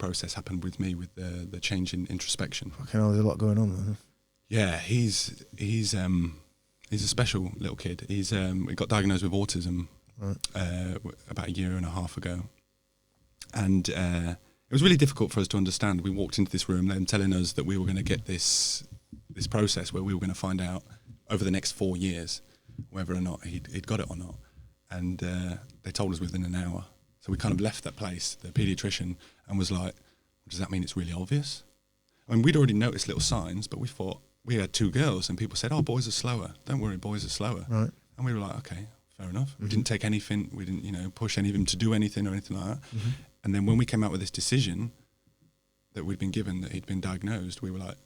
process happened with me with the change in introspection. Fucking hell, there's a lot going on there. Yeah, he's a special little kid. He got diagnosed with autism about 1.5 years ago, and it was really difficult for us to understand. We walked into this room, them telling us that we were going to get this process where we were going to find out over the next 4 years whether or not he'd got it or not, and they told us within an hour. So we kind of left that place, the paediatrician, and was like, does that mean it's really obvious? I mean, we'd already noticed little signs, but we thought, we had 2 girls, and people said, oh, boys are slower. Don't worry, boys are slower. Right. And we were like, okay, fair enough. Mm-hmm. We didn't take anything. We didn't, push any of them to do anything or anything like that. Mm-hmm. And then when we came out with this decision that we'd been given, that he'd been diagnosed, we were like,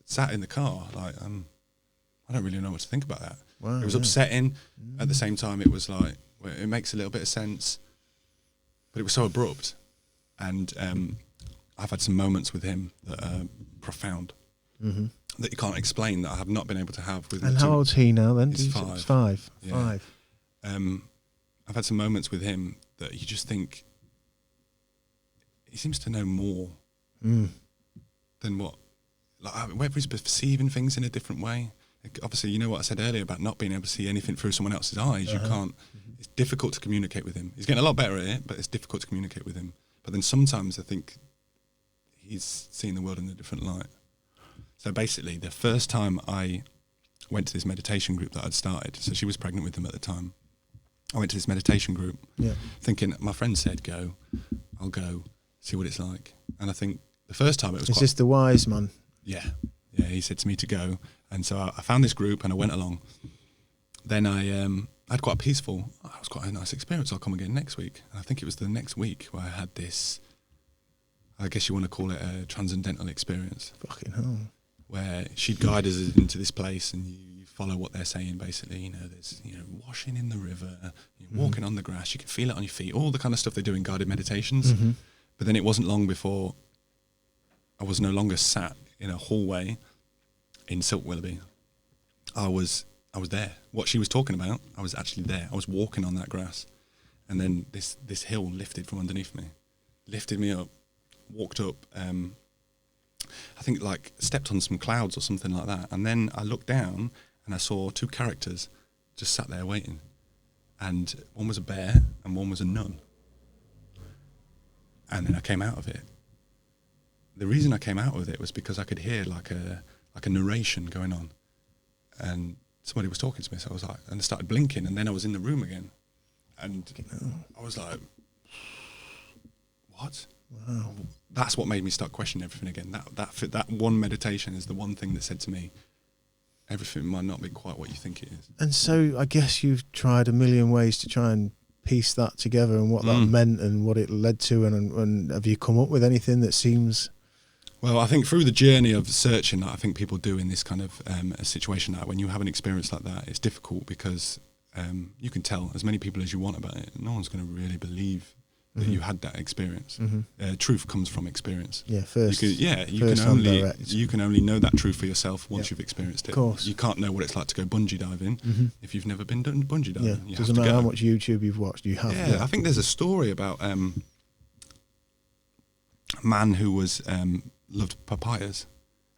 sat in the car, like, I don't really know what to think about that. Wow, it was upsetting. At the same time, it was like, well, it makes a little bit of sense, but it was so abrupt. And I've had some moments with him that are profound, that you can't explain, that I have not been able to have with him. And how old's he now then? He's 5. 5. Yeah. 5. I've had some moments with him that you just think, he seems to know more than what, like, whether he's perceiving things in a different way. Obviously, you know what I said earlier about not being able to see anything through someone else's eyes. You can't, it's difficult to communicate with him. He's getting a lot better at it, but it's difficult to communicate with him. But then sometimes I think he's seeing the world in a different light. So basically, the first time I went to this meditation group that I'd started, so she was pregnant with him at the time, I went to this meditation group thinking, my friend said go, I'll go, see what it's like. And I think the first time it was Is this the wise man? Yeah, he said to me to go. And so I found this group and I went along. Then I had quite a peaceful, it was quite a nice experience. I'll come again next week. And I think it was the next week where I had this, I guess you want to call it a transcendental experience. Fucking hell. Where she'd guide us into this place and you follow what they're saying, basically. There's, washing in the river, walking on the grass, you can feel it on your feet, all the kind of stuff they do in guided meditations. But then it wasn't long before I was no longer sat in a hallway in Silk Willoughby. I was there. What she was talking about, I was actually there. I was walking on that grass. And then this hill lifted from underneath me. Lifted me up, walked up, I think like stepped on some clouds or something like that. And then I looked down and I saw 2 characters just sat there waiting. And one was a bear and one was a nun. And then I came out of it. The reason I came out of it was because I could hear like a narration going on, and somebody was talking to me. So I was like, and I started blinking, and then I was in the room again, and I was like, what? Wow. That's what made me start questioning everything again. That one meditation is the one thing that said to me, everything might not be quite what you think it is. And so I guess you've tried a million ways to try and piece that together and what that meant and what it led to, and have you come up with anything that seems... Well, I think through the journey of searching that I think people do in this kind of a situation, that when you have an experience like that, it's difficult because you can tell as many people as you want about it. No one's going to really believe that you had that experience. Truth comes from experience. Yeah, first. You can only know that truth for yourself once you've experienced it. Of course. You can't know what it's like to go bungee diving if you've never been done bungee diving. Yeah. Doesn't matter how much YouTube you've watched, you have. Yeah, I think there's a story about a man who was loved papayas,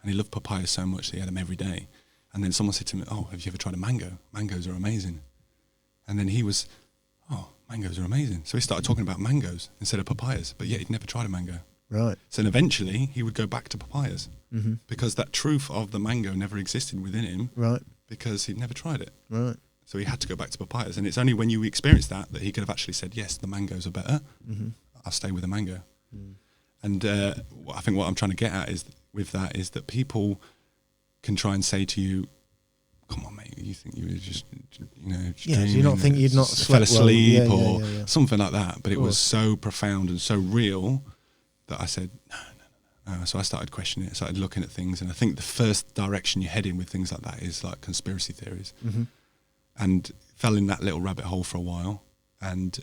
and he loved papayas so much that he had them every day. And then someone said to him, "Oh, have you ever tried a mango? Mangoes are amazing." And then he was, "Oh, mangoes are amazing." So he started talking about mangoes instead of papayas, but yet he'd never tried a mango. Right. So then eventually he would go back to papayas because that truth of the mango never existed within him. Right. Because he'd never tried it. Right. So he had to go back to papayas, and it's only when you experience that he could have actually said, "Yes, the mangoes are better. I'll stay with the mango." And I think what I'm trying to get at is that people can try and say to you, "Come on, mate, you think you were just do you not think you'd not fell asleep or something like that?" But it was so profound and so real that I said, no. So I started questioning it, started looking at things, and I think the first direction you head in with things like that is like conspiracy theories, and fell in that little rabbit hole for a while. And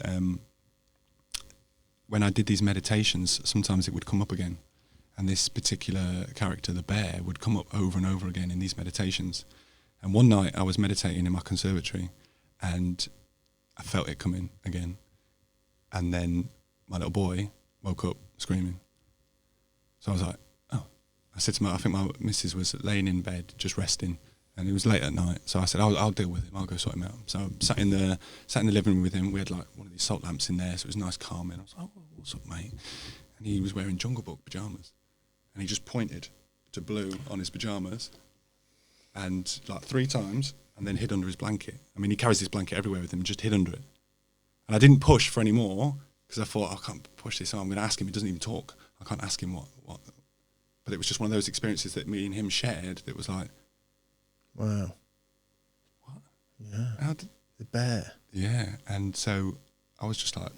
when I did these meditations, sometimes it would come up again. And this particular character, the bear, would come up over and over again in these meditations. And one night I was meditating in my conservatory and I felt it coming again. And then my little boy woke up screaming. So I was like, oh. I said to I think my missus was laying in bed just resting, and it was late at night. So I said, I'll deal with him. I'll go sort him out. So I sat in the living room with him. We had like one of these salt lamps in there, so it was nice, calm. And I was like, oh, what's up, mate? And he was wearing Jungle Book pajamas, and he just pointed to blue on his pajamas, and like 3 times, and then hid under his blanket. I mean, he carries his blanket everywhere with him, just hid under it. And I didn't push for any more because I thought, I can't push this. So I'm going to ask him. He doesn't even talk. I can't ask him what. But it was just one of those experiences that me and him shared that was like, wow. What? Yeah. The bear. Yeah. And so I was just like,